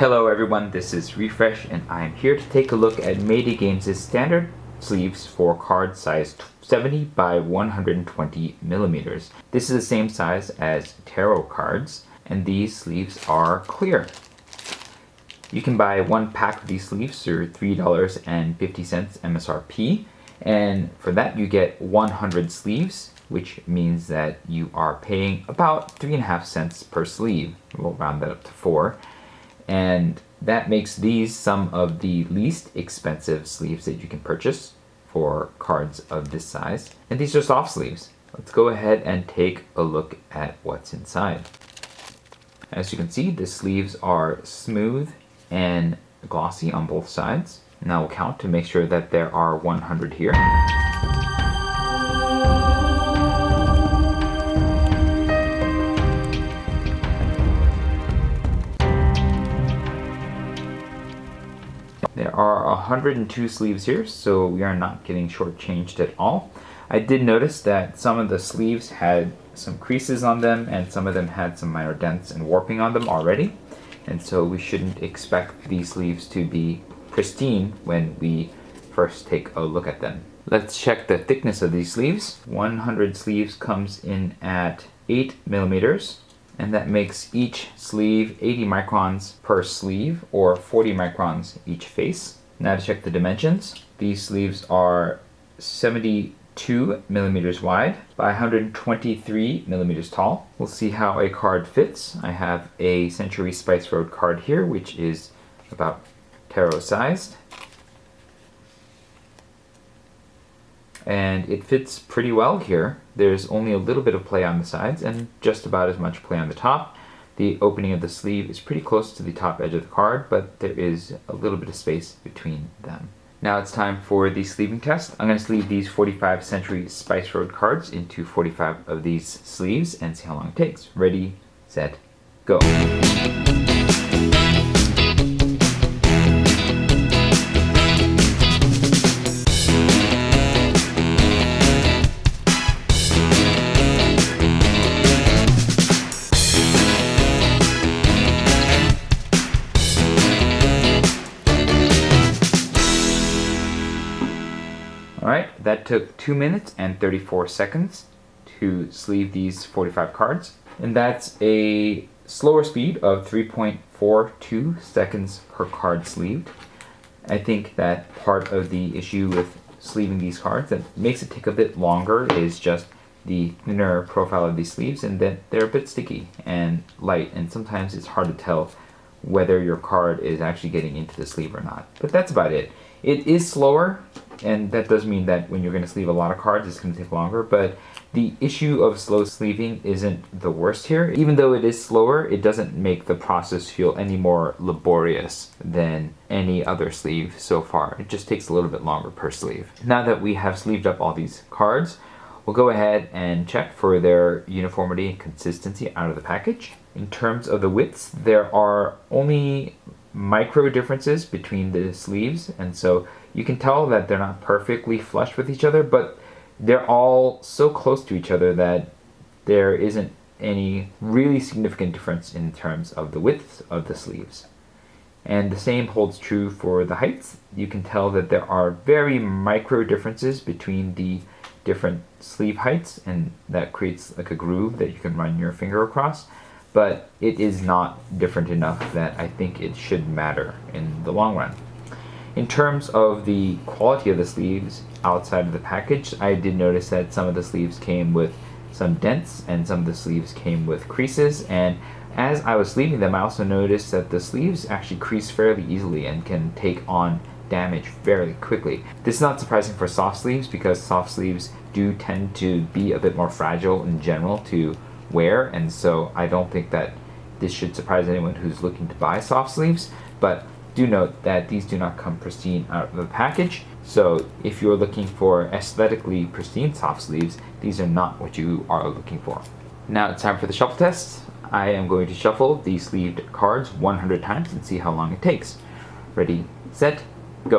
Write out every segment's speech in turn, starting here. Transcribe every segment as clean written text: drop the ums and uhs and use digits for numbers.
Hello everyone, this is Refresh and I am here to take a look at Mayday Games' standard sleeves for card size 70 by 120 millimeters. This is the same size as tarot cards and these sleeves are clear. You can buy one pack of these sleeves for $3.50 MSRP, and for that you get 100 sleeves, which means that you are paying about 3.5 cents per sleeve. We'll round that up to 4. And that makes these some of the least expensive sleeves that you can purchase for cards of this size. And these are soft sleeves. Let's go ahead and take a look at what's inside. As you can see, the sleeves are smooth and glossy on both sides. Now we'll count to make sure that there are 100 here. There are 102 sleeves here, so we are not getting shortchanged at all. I did notice that some of the sleeves had some creases on them and some of them had some minor dents and warping on them already. And so we shouldn't expect these sleeves to be pristine when we first take a look at them. Let's check the thickness of these sleeves. 100 sleeves comes in at 8 millimeters. And that makes each sleeve 80 microns per sleeve, or 40 microns each face. Now to check the dimensions. These sleeves are 72 millimeters wide by 123 millimeters tall. We'll see how a card fits. I have a Century Spice Road card here, which is about tarot sized. And it fits pretty well here. There's only a little bit of play on the sides and just about as much play on the top. The opening of the sleeve is pretty close to the top edge of the card, but there is a little bit of space between them. Now it's time for the sleeving test. I'm going to sleeve these 45 Century Spice Road cards into 45 of these sleeves and see how long it takes. Ready, set, go. Alright, that took 2 minutes and 34 seconds to sleeve these 45 cards. And that's a slower speed of 3.42 seconds per card sleeved. I think that part of the issue with sleeving these cards that makes it take a bit longer is just the thinner profile of these sleeves, and that they're a bit sticky and light, and sometimes it's hard to tell whether your card is actually getting into the sleeve or not. But that's about it. It is slower, and that does mean that when you're going to sleeve a lot of cards, it's going to take longer, but the issue of slow sleeving isn't the worst here. Even though it is slower, it doesn't make the process feel any more laborious than any other sleeve so far. It just takes a little bit longer per sleeve. Now that we have sleeved up all these cards, we'll go ahead and check for their uniformity and consistency out of the package. In terms of the widths, there are only micro differences between the sleeves, and so you can tell that they're not perfectly flush with each other, but they're all so close to each other that there isn't any really significant difference in terms of the width of the sleeves. And the same holds true for the heights. You can tell that there are very micro differences between the different sleeve heights, and that creates like a groove that you can run your finger across. But it is not different enough that I think it should matter in the long run. In terms of the quality of the sleeves outside of the package, I did notice that some of the sleeves came with some dents and some of the sleeves came with creases, and as I was sleeving them I also noticed that the sleeves actually crease fairly easily and can take on damage fairly quickly. This is not surprising for soft sleeves because soft sleeves do tend to be a bit more fragile in general to wear, and so I don't think that this should surprise anyone who's looking to buy soft sleeves, but do note that these do not come pristine out of the package, so if you're looking for aesthetically pristine soft sleeves, these are not what you are looking for. Now it's time for the shuffle test. I am going to shuffle the sleeved cards 100 times and see how long it takes. Ready, set, go.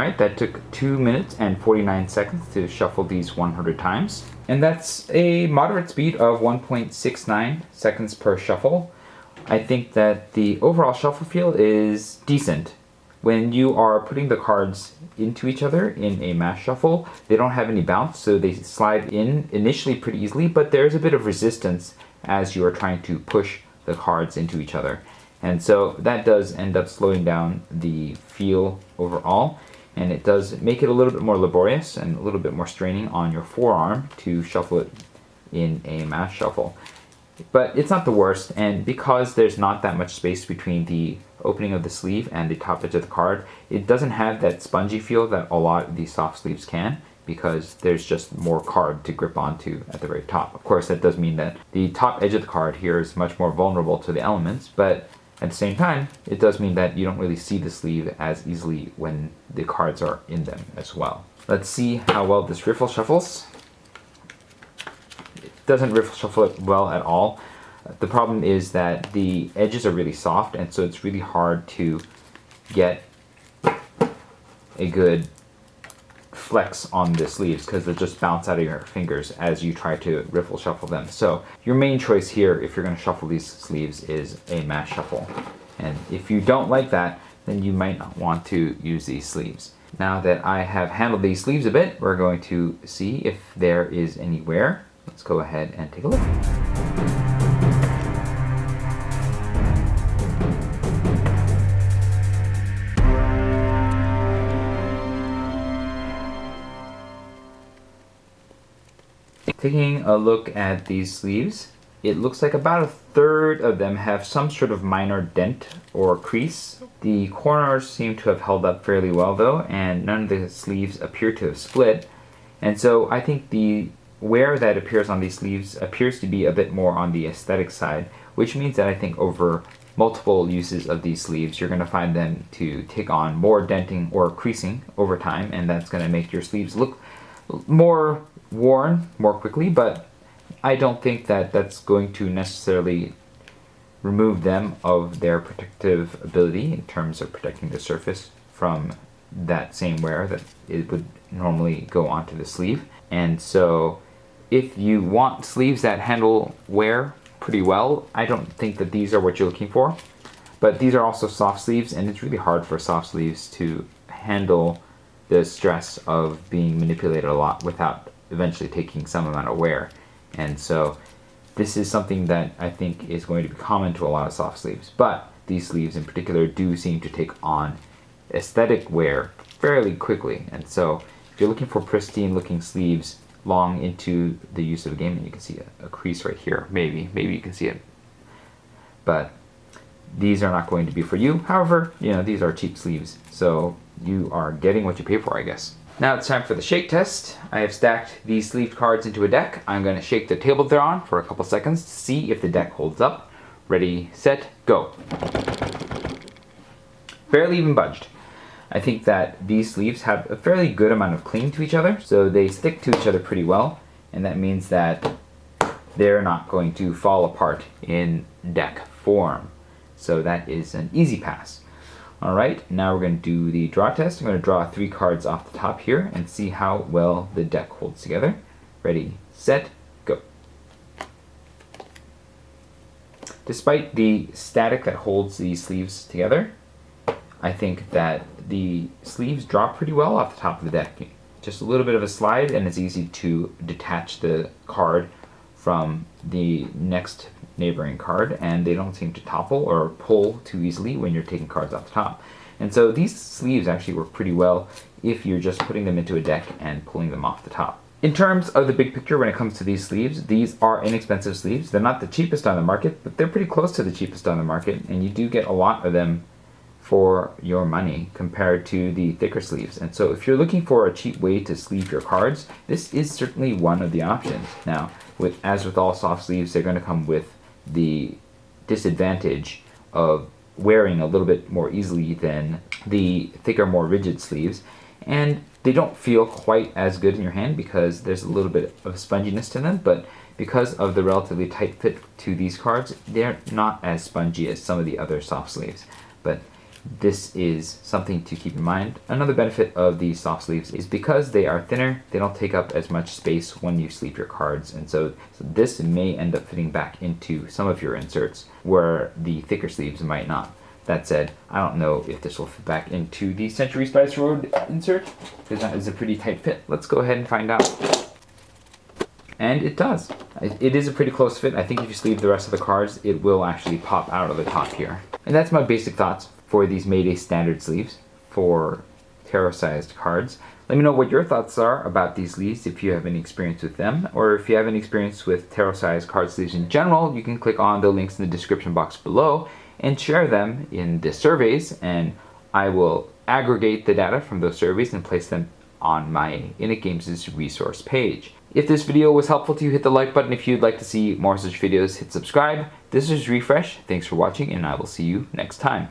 Alright, that took 2 minutes and 49 seconds to shuffle these 100 times. And that's a moderate speed of 1.69 seconds per shuffle. I think that the overall shuffle feel is decent. When you are putting the cards into each other in a mass shuffle, they don't have any bounce, so they slide in initially pretty easily, but there's a bit of resistance as you are trying to push the cards into each other. And so that does end up slowing down the feel overall, and it does make it a little bit more laborious and a little bit more straining on your forearm to shuffle it in a mass shuffle. But it's not the worst, and because there's not that much space between the opening of the sleeve and the top edge of the card, it doesn't have that spongy feel that a lot of these soft sleeves can, because there's just more card to grip onto at the very top. Of course, that does mean that the top edge of the card here is much more vulnerable to the elements, but at the same time, it does mean that you don't really see the sleeve as easily when the cards are in them as well. Let's see how well this riffle shuffles. It doesn't riffle shuffle it well at all. The problem is that the edges are really soft, and so it's really hard to get a good flex on the sleeves because they'll just bounce out of your fingers as you try to riffle shuffle them. So your main choice here, if you're going to shuffle these sleeves, is a mass shuffle. And if you don't like that, then you might not want to use these sleeves. Now that I have handled these sleeves a bit, we're going to see if there is any wear. Let's go ahead and take a look. Taking a look at these sleeves, it looks like about a third of them have some sort of minor dent or crease. The corners seem to have held up fairly well though, and none of the sleeves appear to have split. And so I think the wear that appears on these sleeves appears to be a bit more on the aesthetic side, which means that I think over multiple uses of these sleeves, you're going to find them to take on more denting or creasing over time, and that's going to make your sleeves look more worn more quickly, but I don't think that that's going to necessarily remove them of their protective ability in terms of protecting the surface from that same wear that it would normally go onto the sleeve. And so if you want sleeves that handle wear pretty well, I don't think that these are what you're looking for. But these are also soft sleeves, and it's really hard for soft sleeves to handle the stress of being manipulated a lot without eventually taking some amount of wear. And so this is something that I think is going to be common to a lot of soft sleeves, but these sleeves in particular do seem to take on aesthetic wear fairly quickly. And so if you're looking for pristine looking sleeves long into the use of a game, and you can see a crease right here, maybe you can see it, but these are not going to be for you. However, these are cheap sleeves, so you are getting what you pay for, I guess. Now it's time for the shake test. I have stacked these sleeved cards into a deck. I'm going to shake the table they're on for a couple seconds to see if the deck holds up. Ready, set, go. Barely even budged. I think that these sleeves have a fairly good amount of cling to each other, so they stick to each other pretty well, and that means that they're not going to fall apart in deck form. So that is an easy pass. Alright, now we're going to do the draw test. I'm going to draw 3 cards off the top here and see how well the deck holds together. Ready, set, go. Despite the static that holds these sleeves together, I think that the sleeves drop pretty well off the top of the deck. Just a little bit of a slide, and it's easy to detach the card from the next neighboring card, and they don't seem to topple or pull too easily when you're taking cards off the top. And so these sleeves actually work pretty well if you're just putting them into a deck and pulling them off the top. In terms of the big picture when it comes to these sleeves, these are inexpensive sleeves. They're not the cheapest on the market, but they're pretty close to the cheapest on the market, and you do get a lot of them for your money compared to the thicker sleeves. And so if you're looking for a cheap way to sleeve your cards, this is certainly one of the options. Now, as with all soft sleeves, they're going to come with the disadvantage of wearing a little bit more easily than the thicker, more rigid sleeves, and they don't feel quite as good in your hand because there's a little bit of sponginess to them, but because of the relatively tight fit to these cards, they're not as spongy as some of the other soft sleeves. But this is something to keep in mind. Another benefit of these soft sleeves is because they are thinner, they don't take up as much space when you sleeve your cards, and so this may end up fitting back into some of your inserts where the thicker sleeves might not. That said, I don't know if this will fit back into the Century Spice Road insert, because that is a pretty tight fit. Let's go ahead and find out. And it does. It is a pretty close fit. I think if you sleeve the rest of the cards, it will actually pop out of the top here. And that's my basic thoughts for these Mayday standard sleeves for tarot-sized cards. Let me know what your thoughts are about these sleeves, if you have any experience with them, or if you have any experience with tarot-sized card sleeves in general. You can click on the links in the description box below and share them in the surveys, and I will aggregate the data from those surveys and place them on my Init Games' resource page. If this video was helpful to you, hit the like button. If you'd like to see more such videos, hit subscribe. This is Refresh. Thanks for watching, and I will see you next time.